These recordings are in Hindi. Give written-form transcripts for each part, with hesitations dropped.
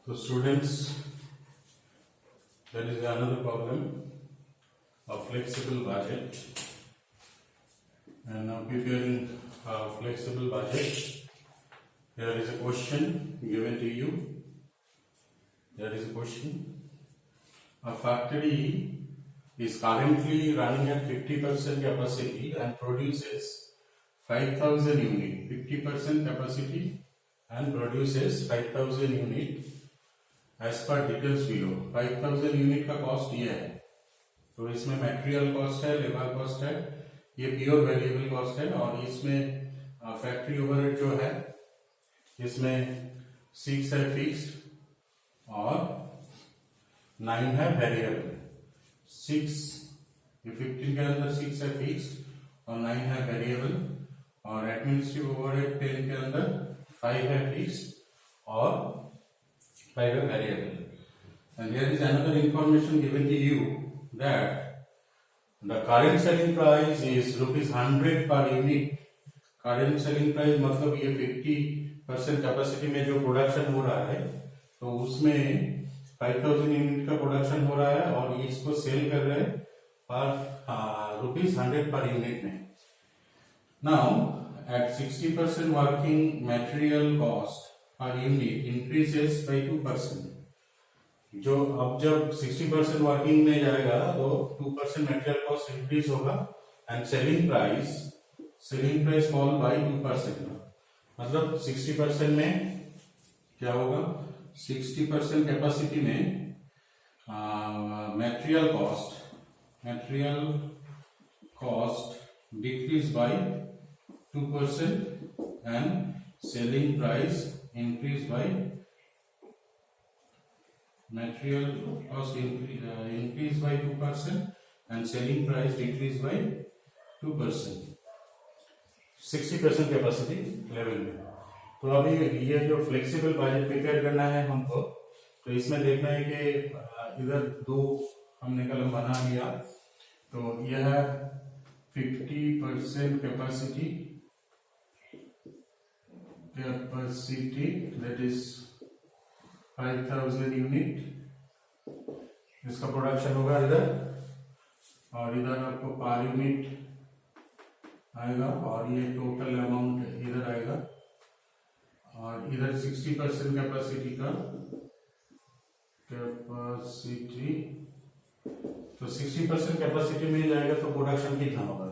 So students, there is another problem of flexible budget, and now preparing a flexible budget. Here is a question given to you. There is a question. A factory is currently running at 50% capacity and produces 5,000 unit. 50% capacity and produces 5,000 unit. As per details below 5,000 unit का कॉस्ट ये है, तो इसमें मटेरियल कॉस्ट है, लेबर कॉस्ट है, ये प्योर वेरिएबल कॉस्ट है, और इसमें फैक्ट्री ओवरहेड जो है इसमें 6 है फिक्स्ड और 9 है वेरिएबल। 6 15 के अंदर 6 है फिक्स्ड और 9 है वेरिएबल, और एडमिनिस्ट्रेटिव ओवरहेड 10 के अंदर 5 है फिक्स्ड और 5 a variable. And here is another information given to you that the current selling price is ₹100 per unit. Current selling price मतलब ये 50% कैपेसिटी में जो प्रोडक्शन हो रहा है, तो उसमें 5,000 यूनिट का प्रोडक्शन हो रहा है और इसको सेल कर रहे हैं पर ₹100 पर यूनिट में। Now at 60% working material cost per unit increases by 2%. जो अब जब 60% वर्किंग में जाएगा तो 2% मटेरियल कॉस्ट इंक्रीज होगा and selling price fall bye 2%। मतलब 60% में क्या होगा, 60% कैपेसिटी में material cost decrease by 2% and selling price increase by material cost increase by 2% and selling price decrease by 2%। 60% capacity level में। तो अभी ये जो फ्लेक्सिबल बजट प्रिपेयर करना है हमको, तो इसमें देखना है कि इधर दो हमने कलम बना लिया, तो यह 50% कैपेसिटी that is 5,000 यूनिट, इसका प्रोडक्शन होगा इधर, और इधर आपको पर यूनिट आएगा और ये टोटल अमाउंट इधर आएगा, और इधर 60% कैपेसिटी का कैपेसिटी, तो 60% कैपेसिटी में जाएगा तो प्रोडक्शन कितना होगा,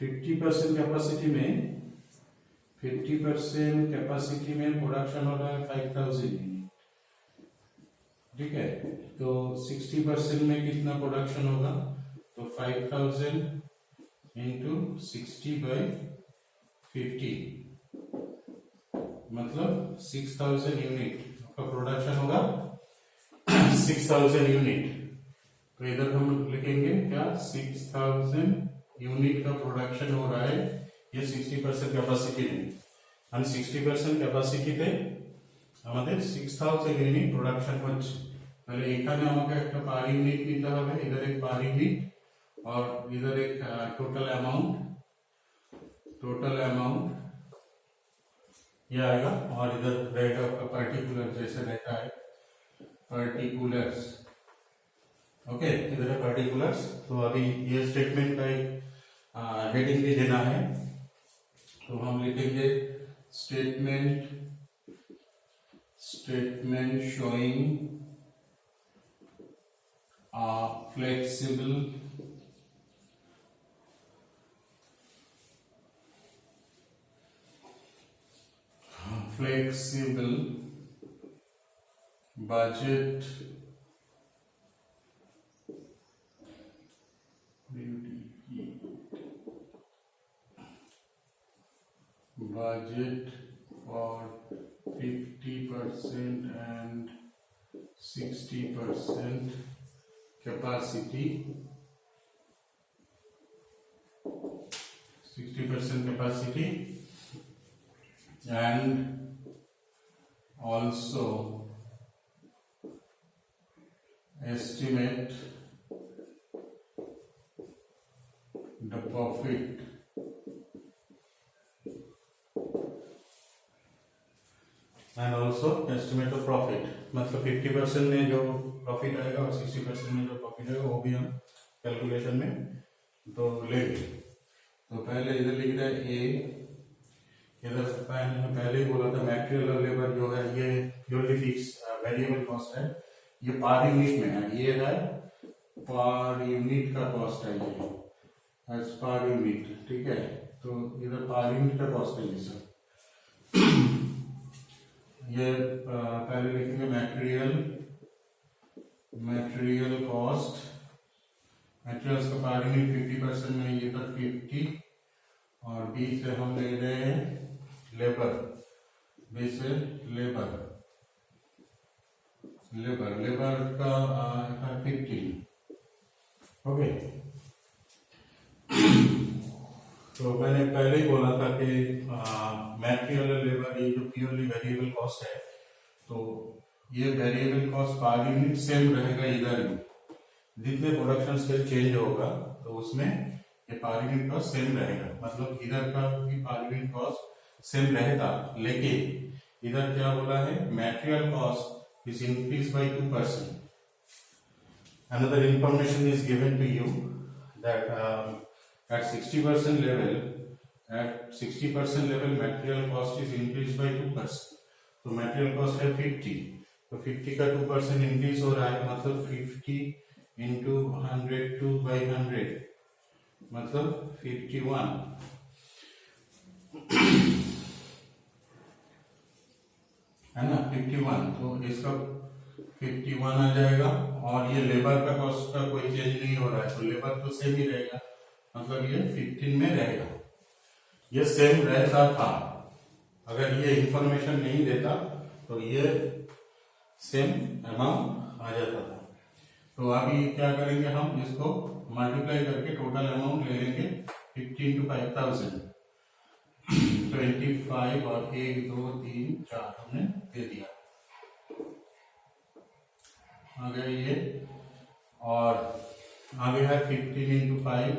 50% कैपेसिटी में प्रोडक्शन हो रहा है 5,000 यूनिट, ठीक है। तो 60% में कितना प्रोडक्शन होगा, तो 5,000 इंटू 60/50 मतलब 6,000 यूनिट का प्रोडक्शन होगा। 6,000 यूनिट, तो इधर हम लिखेंगे क्या, 6,000 यूनिट का प्रोडक्शन हो रहा है ये 60% कैपेसिटी में, and 60% ক্যাপাসিটিতে আমাদের 6,000 ইউনিট প্রোডাকশন হচ্ছে। তাহলে এখানে আমাকে একটা পার ইউনিট নিতে হবে, इधर एक पर यूनिट और इधर एक टोटल अमाउंट ये आएगा, और इधर रहेगा आपका पर्टिकुलर, जैसे रहता है पर्टिकुलर्स, ओके, इधर है पर्टिकुलर्स। तो अभी ये स्टेटमेंट का एक हेडिंग भी देना है, तो हम लिखेंगे statement showing a flexible budget for 50% and 60% capacity, 60% capacity, and also estimate the profit and also estimate of profit, मतलब 50% में जो प्रॉफिट आएगा और 60% में जो प्रॉफिट आएगा वो भी हम कैलकुलेशन में तो लेंगे। तो पहले इधर लिख रहा है ए, इधर पहले ही बोला था मटेरियल और लेबर जो है ये प्योरली फिक्स वेरिएबल कॉस्ट है, ये पर यूनिट में है, ये है पर यूनिट का कॉस्ट है, ये एज पर यूनिट, ठीक है। तो इधर पर यूनिट का कॉस्ट है ये सब। ये पहले लिखेंगे मटेरियल कॉस्ट, मटेरियल्स का पर यूनिट 50% में ये तक 50, और बी से हम ले रहे हैं लेबर, बी से लेबर का 15, ओके। तो मैंने पहले ही बोला था कि मटेरियल और लेबर ये जो प्योरली वेरिएबल कॉस्ट है, तो ये variable cost per unit same रहेगा इधर भी, जितने प्रोडक्शन स्केल चेंज होगा तो उसमें ये पर यूनिट कॉस्ट सेम रहेगा, मतलब इधर का भी पर यूनिट कॉस्ट सेम रहेगा, लेकिन इधर क्या बोला है, material cost is increase by 2%। Another information is given to you that at 60% level, material cost is increased by 2%. तो material cost है 50, तो 50 का 2% इंक्रीज हो रहा है, मतलब 50 into 100 by 100 मतलब 51, है ना 51, तो इसका 51 आ जाएगा। और ये लेबर का कॉस्ट का कोई चेंज नहीं हो रहा है, तो लेबर तो सेम ही रहेगा, मतलब ये 15 में रहेगा, ये सेम रहता था। अगर ये इंफॉर्मेशन नहीं देता तो ये सेम अमाउंट आ जाता था। तो अभी क्या करेंगे, हम इसको मल्टीप्लाई करके टोटल अमाउंट ले लेंगे 15 to 5000, 25 और 1 2 3 4 हमने दे दिया, आगे ये, और आगे है 15 into 5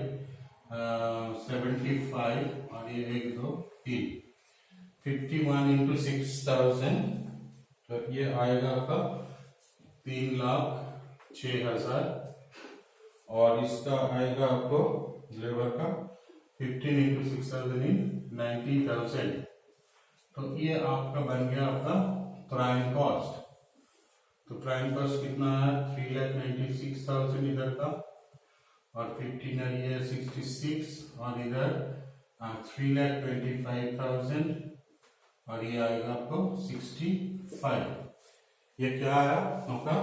75, और ये 1 2 3 51 into 6000, तो ये आएगा आपका 3,06,000, और इसका आएगा आपको लेबर का 15 into 6000 in 90,000। तो ये आपका बन गया आपका प्राइम कॉस्ट। तो प्राइम कॉस्ट कितना है, 3,96,000 इधर का, और 15 ये 66, और इधर 3,25,000, और ये आएगा आपको 65। ये क्या आया आपका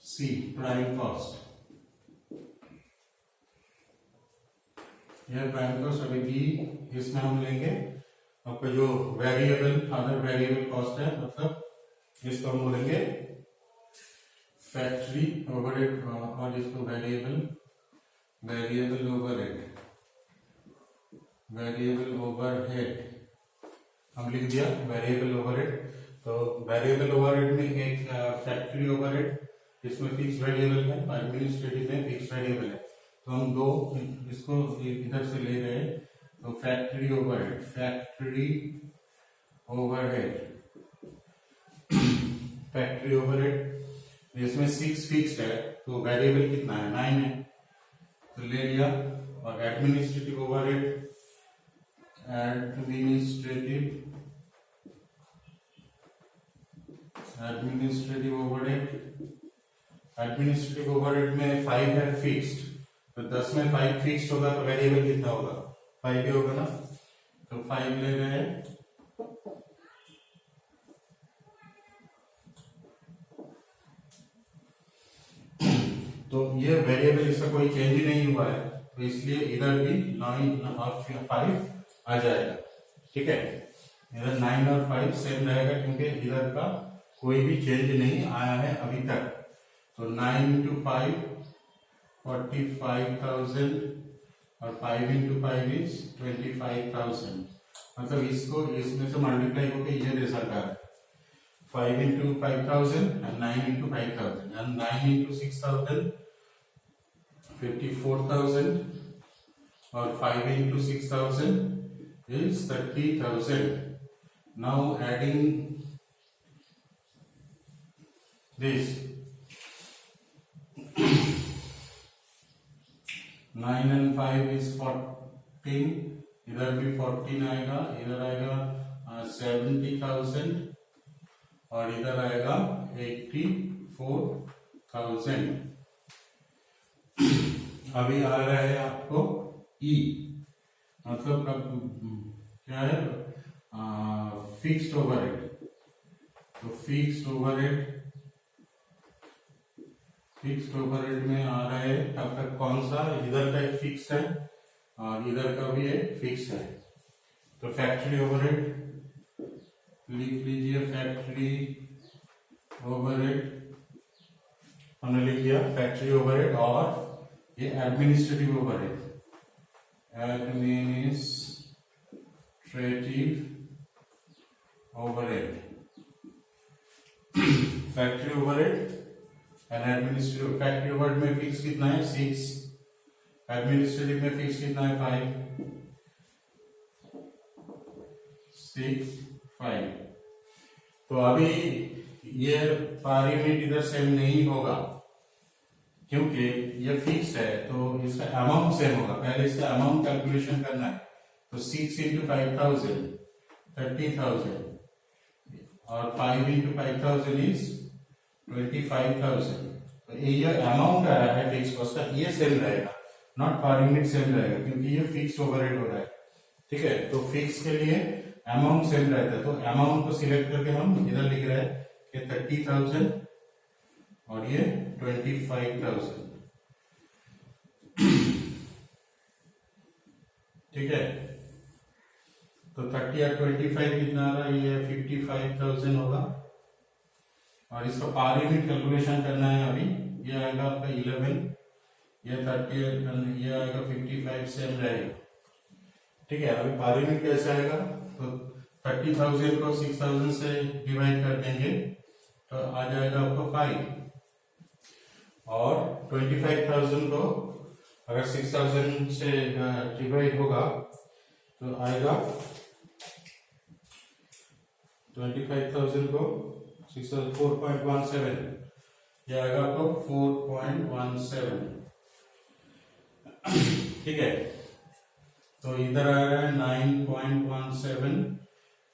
सी, प्राइम कॉस्ट। यह प्राइम कॉस्ट। अभी बी, इसमें हम लेंगे आपका जो वेरिएबल, अदर वेरिएबल कॉस्ट है, मतलब इसको हम बोलेंगे फैक्ट्री ओवरहेड, और इसको वेरिएबल ओवरहेड हम लिख दिया वेरिएबल ओवरहेड। तो वेरिएबल ओवरहेड में एक फैक्ट्री ओवरहेड, इसमें फिक्स वेरिएबल है, एडमिनिस्ट्रेटिव में फिक्स वेरिएबल है, तो हम दो इसको इधर से ले रहे हैं। तो फैक्ट्री ओवरहेड इसमें 6 फिक्स्ड है, तो वेरिएबल कितना है, 9 है, तो ले लिया। और एडमिनिस्ट्रेटिव ओवरहेड में 5 है फिक्स्ड, तो 10 में 5 फिक्स्ड होगा, तो वेरिएबल कितना होगा, 5 ही होगा ना, तो 5 ले रहे हैं। तो ये वेरिएबल, इसका कोई चेंज ही नहीं हुआ है, तो इसलिए इधर भी 9 और 5 आ जाएगा, ठीक है। इधर 9 और 5 सेम रहेगा, क्योंकि इधर का कोई भी चेंज नहीं आया है अभी तक। तो 9 into 5 45,000, और 5 into 5 is 25,000, मतलब इसको इसमें से मल्टीप्लाई होकर ये रिजल्ट आ रहा है, 5 into 5,000 and 9 into 5,000, and 9 into 6,000 54,000, और 5 into 6,000 is 30,000. Now adding this 9 and 5 is 14, इधर भी 14 आएगा, इधर आएगा 70,000 और इधर आएगा 84,000। अभी आ रहा है आपको ई, मतलब क्या है, फिक्स्ड ओवरहेड। तो फिक्स्ड ओवरहेड में आ रहा है आपका कौन सा, इधर का एक फिक्स्ड है और इधर का भी एक फिक्स्ड है। तो फैक्ट्री ओवरहेड लिख लीजिए, फैक्ट्री ओवरहेड हमने लिख दिया, फैक्ट्री ओवरहेड और ये administrative overhead, factory overhead and administrative. Factory overhead में फिक्स कितना है 6, एडमिनिस्ट्रेटिव में फिक्स कितना है 5। तो अभी ये पर यूनिट इधर सेम नहीं होगा क्योंकि ये फिक्स है, तो इसका अमाउंट सेम होगा। पहले इसका अमाउंट कैलकुलेशन करना है, तो 6 into 5,000 30,000 और 5 into 5,000 is 25,000। तो ये अमाउंट आया है फिक्स कॉस्ट का, ये सेम रहेगा, नॉट पर यूनिट सेम रहेगा क्योंकि ये फिक्स ओवरहेड हो रहा है। ठीक है, तो फिक्स के लिए अमाउंट सेम रहता है, तो अमाउंट को सिलेक्ट करके हम इधर लिख रहे हैं कि 30,000 और ये 25,000। ठीक है, तो 30 और 25 कितना आ रहा है, ये 55,000 होगा। और इसका पर यूनिट कैलकुलेशन करना है अभी, ये आएगा आपका 11, ये 30, ये आएगा 55 सेम रहेगा। ठीक है, अभी पर यूनिट कैसे आएगा, तो 30,000 को 6,000 से डिवाइड कर देंगे तो आ जाएगा आपको 5 और 25,000 को अगर 6,000 से डिवाइड होगा तो आएगा 25,000 को 6,000 4.17, ये आएगा आपको 4.17। ठीक है, तो इधर आ रहा है 9.17।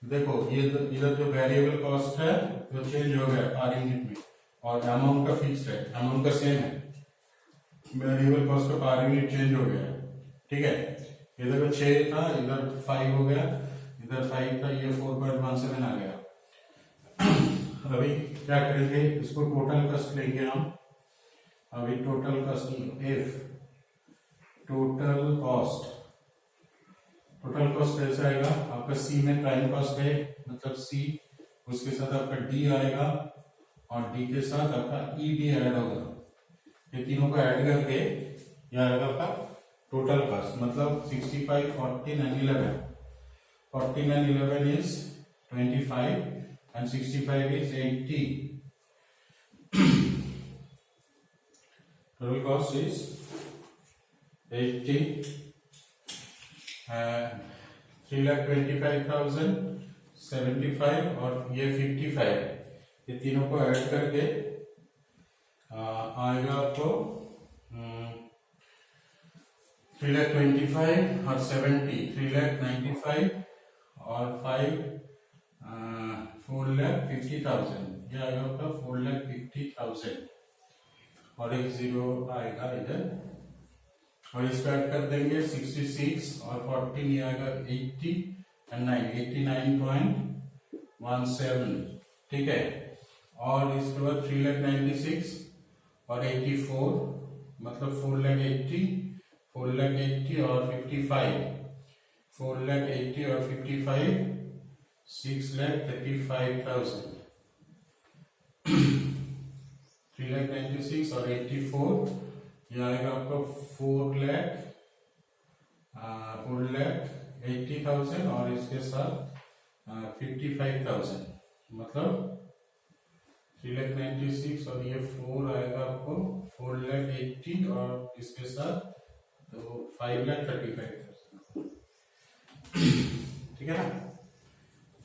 देखो ये इधर जो वेरिएबल कॉस्ट है वो चेंज हो गया पर यूनिट में, और अमाउंट का फिक्स्ड है, अमाउंट का सेम है, वेरिएबल कॉस्ट का पर यूनिट चेंज हो गया। ठीक है, इधर 6 था, इधर 5 हो गया, इधर 5 था, ये 4.17 आ गया। अभी क्या करेंगे, इसको टोटल कॉस्ट लेंगे हम। अभी टोटल कॉस्ट टोटल कॉस्ट कैसे आएगा आपका, सी में प्राइम कॉस्ट है, मतलब सी, उसके साथ आपका डी आएगा और डी के साथ आपका ई भी ऐड होगा। ये तीनों को ऐड करके यह आएगा आपका टोटल कॉस्ट, मतलब 65, 14 and 11। 14 and 11 is 25 and 65 is 80. Total cost is 80, 3,25,075 और ये 55, ये तीनों को ऐड करके आएगा आपको 3,25,000 और 70, 3,95,000 और 5 4,50,000, ये आएगा आपका 4,50,000 और एक जीरो आएगा इधर, और इसको ऐड कर देंगे 66 और 14, ये आएगा 80 and 9 89.17। ठीक है, और इसके बाद 3,96,000 और 84, मतलब 4,80,000 और 55, 4,80,000 और 55 6,35,000। 3,96,000 और 84, ये आएगा आपका 4,80,000 और इसके साथ 55,000, मतलब 3,96,000 और ये 4 आएगा आपको 4,80,000 और इसके साथ तो 5,35,000। ठीक है ना,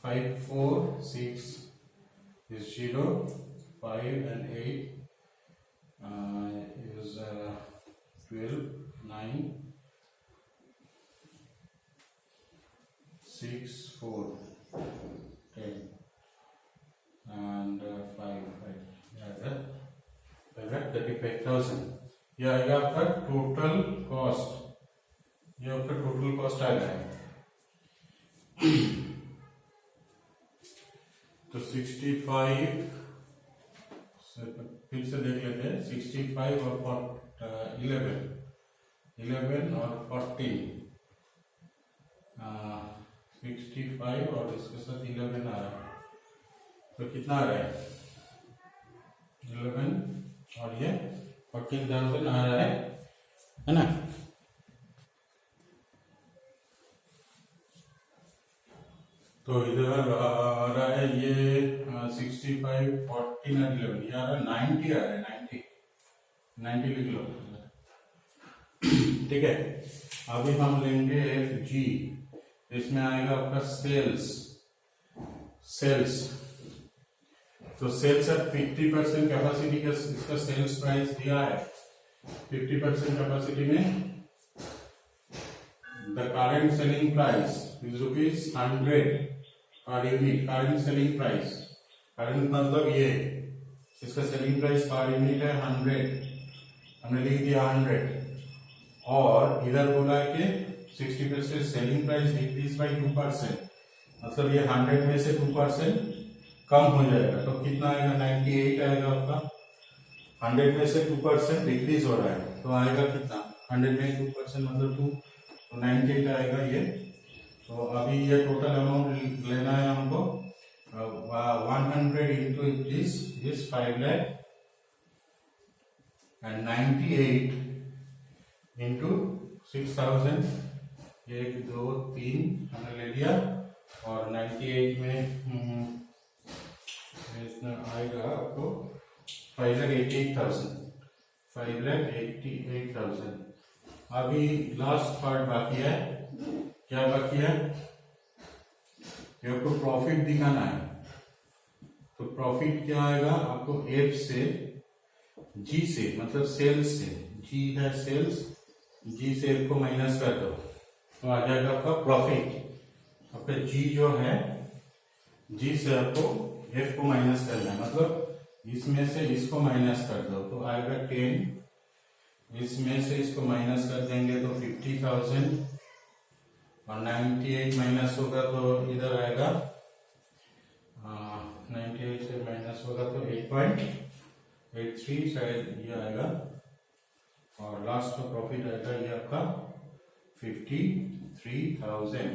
5, 4, 6 is 0, 5 and 8 is 12, 9, 6, 4, 10 and 5. Yeah, 35,000. ये आएगा आपका टोटल कॉस्ट, ये आपका टोटल कॉस्ट आ गया है। तो 65 फिर से देख लेते हैं, 65 और 11 और 14, 65 और इसके साथ 11 आ रहा है, तो कितना आ रहा है 11 और ये 14,000 आ रहा है ना। तो इधर आ रहा है ये 65, 14 और 11, ये आ रहा है 90 आ रहा है, 90 लिख लो। ठीक है, अभी हम लेंगे FG, इसमें आएगा आपका सेल्स। तो सेल्स एट 50% कैपेसिटी का इसका सेल्स प्राइस दिया है। 50% कैपेसिटी में the current selling price is ₹100 per unit. Current selling price, current मतलब ये, इसका सेलिंग प्राइस पर यूनिट है 100, हमने लिख दिया 100। और इधर बोला है कि 60% सेलिंग प्राइस डिक्रीज बाय 2%, मतलब ये 100 में से 2% कम हो जाएगा, तो कितना आएगा 98 आएगा आपका। 100 में से 2% डिक्रीज हो रहा है, तो आएगा कितना 100 में 2% मतलब 2, तो 98 आएगा ये। तो अभी ये टोटल अमाउंट लेना है हमको, 100 into this is 5 lakh and 98 into 6000, 1 2 3 हमने ले लिया, और 98 में इसमें आएगा आपको 5,88,000। अभी लास्ट पार्ट बाकी है, क्या बाकी है, आपको प्रॉफिट दिखाना है। तो प्रॉफिट क्या आएगा आपको, F से G से, मतलब सेल्स से, G है सेल्स, G से F को माइनस कर दो तो आ जाएगा आपका प्रॉफिट। आपका G जो है, G से आपको F को माइनस करना है, मतलब इसमें से इसको माइनस कर दो तो आएगा 10, इसमें से इसको माइनस कर देंगे तो 50,000, और 98 माइनस होगा तो इधर आएगा 98 से माइनस होगा तो 8.83 शायद ये आएगा, और लास्ट का प्रॉफिट आएगा ये आपका 53,000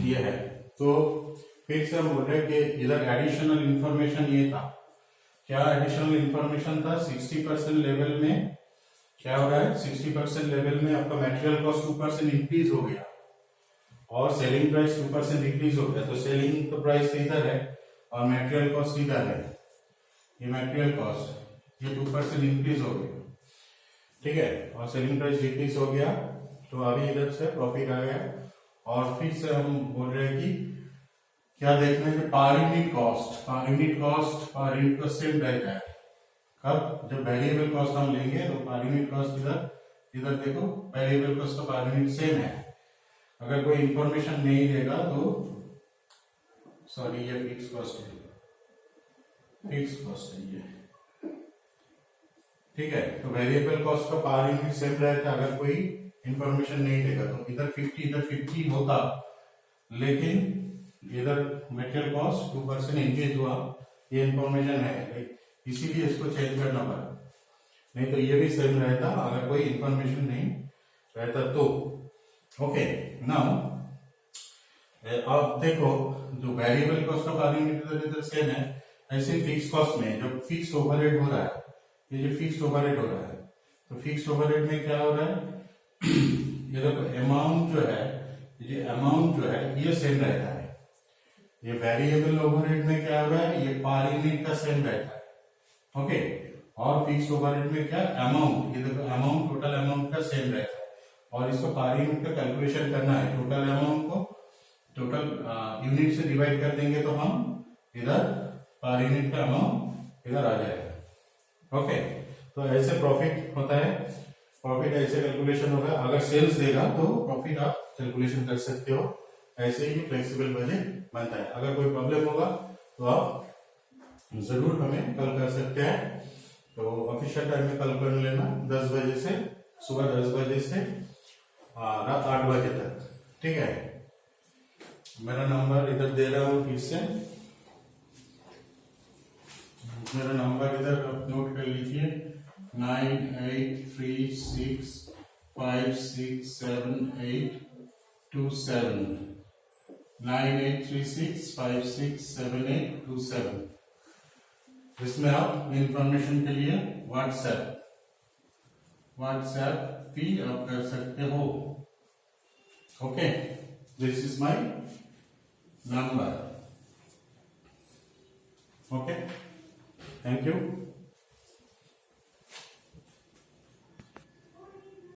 ये है। तो फिर से हम बोल रहे हैं कि इधर एडिशनल इंफॉर्मेशन ये था, क्या एडिशनल इंफॉर्मेशन था, 60% लेवल में क्या हो रहा है, 60% लेवल में आपका मटेरियल कॉस्ट 2% इंक्रीज हो गया और सेलिंग प्राइस 2% डिक्रीज हो गया। तो सेलिंग तो प्राइस इधर है और मटेरियल कॉस्ट इधर है, ये मटेरियल कॉस्ट ये 2% इंक्रीज हो गया, ठीक है, और सेलिंग प्राइस डिक्रीज हो गया, तो अभी इधर से प्रॉफिट आ गया। और फिर से हम बोल रहे हैं कि क्या देखना है, पर यूनिट कॉस्ट सेम रहता है। कब, जब वेरिएबल कॉस्ट हम लेंगे तो पर यूनिट कॉस्ट इधर देखो, वेरिएबल कॉस्ट का पर यूनिट सेम है। अगर कोई इंफॉर्मेशन नहीं देगा तो सॉरी ये फिक्स कॉस्ट है ये, ठीक है। तो वेरिएबल कॉस्ट का पर यूनिट सेम रहता है अगर कोई इंफॉर्मेशन नहीं देगा। तो इधर 50 होता, लेकिन इधर मटेरियल कॉस्ट 2% इंक्रीज हुआ, ये इंफॉर्मेशन है, इसीलिए इसको चेंज करना पड़ा, नहीं तो ये भी सेम रहता अगर कोई इंफॉर्मेशन नहीं रहता तो। ओके, नाउ अब देखो जो वेरिएबल कॉस्ट का पर यूनिट इधर सेम है, ऐसे फिक्स कॉस्ट में जब फिक्स्ड ओवरहेड हो रहा है, ये जो फिक्स्ड ओवरहेड हो रहा है, तो फिक्स्ड ओवरहेड में क्या हो रहा है, ये देखो अमाउंट जो है ये सेम रहता है। ये वेरिएबल ओवरहेड में क्या हो रहा है, ये पर यूनिट का सेम रहता है, ओके। और फिक्स्ड ओवरहेड में क्या, अमाउंट, ये देखो अमाउंट टोटल अमाउंट का सेम रहता है, और इसको पर यूनिट का कैलकुलेशन करना है। टोटल अमाउंट को टोटल यूनिट से डिवाइड कर देंगे तो हम इधर पर यूनिट का अमाउंट इधर आ जाएगा। ओके, तो ऐसे प्रॉफिट होता है, प्रॉफिट ऐसे कैलकुलेशन होगा। अगर सेल्स देगा तो प्रॉफिट आप कैलकुलेशन कर सकते हो। ऐसे ही फ्लेक्सिबल बजट बनता है। अगर कोई प्रॉब्लम होगा तो आप जरूर हमें कॉल कर सकते हैं। तो ऑफिशियल टाइम में कॉल कर लेना 10 बजे से, सुबह 10 बजे से रात 8 बजे तक, ठीक है। मेरा नंबर इधर दे रहा हूँ फिर से, मेरा नंबर इधर आप नोट कर लीजिए 9836567827 9836567827। इसमें आप इंफॉर्मेशन के लिए व्हाट्सएप भी आप कर सकते हो। Okay, this is my number. Okay, thank you.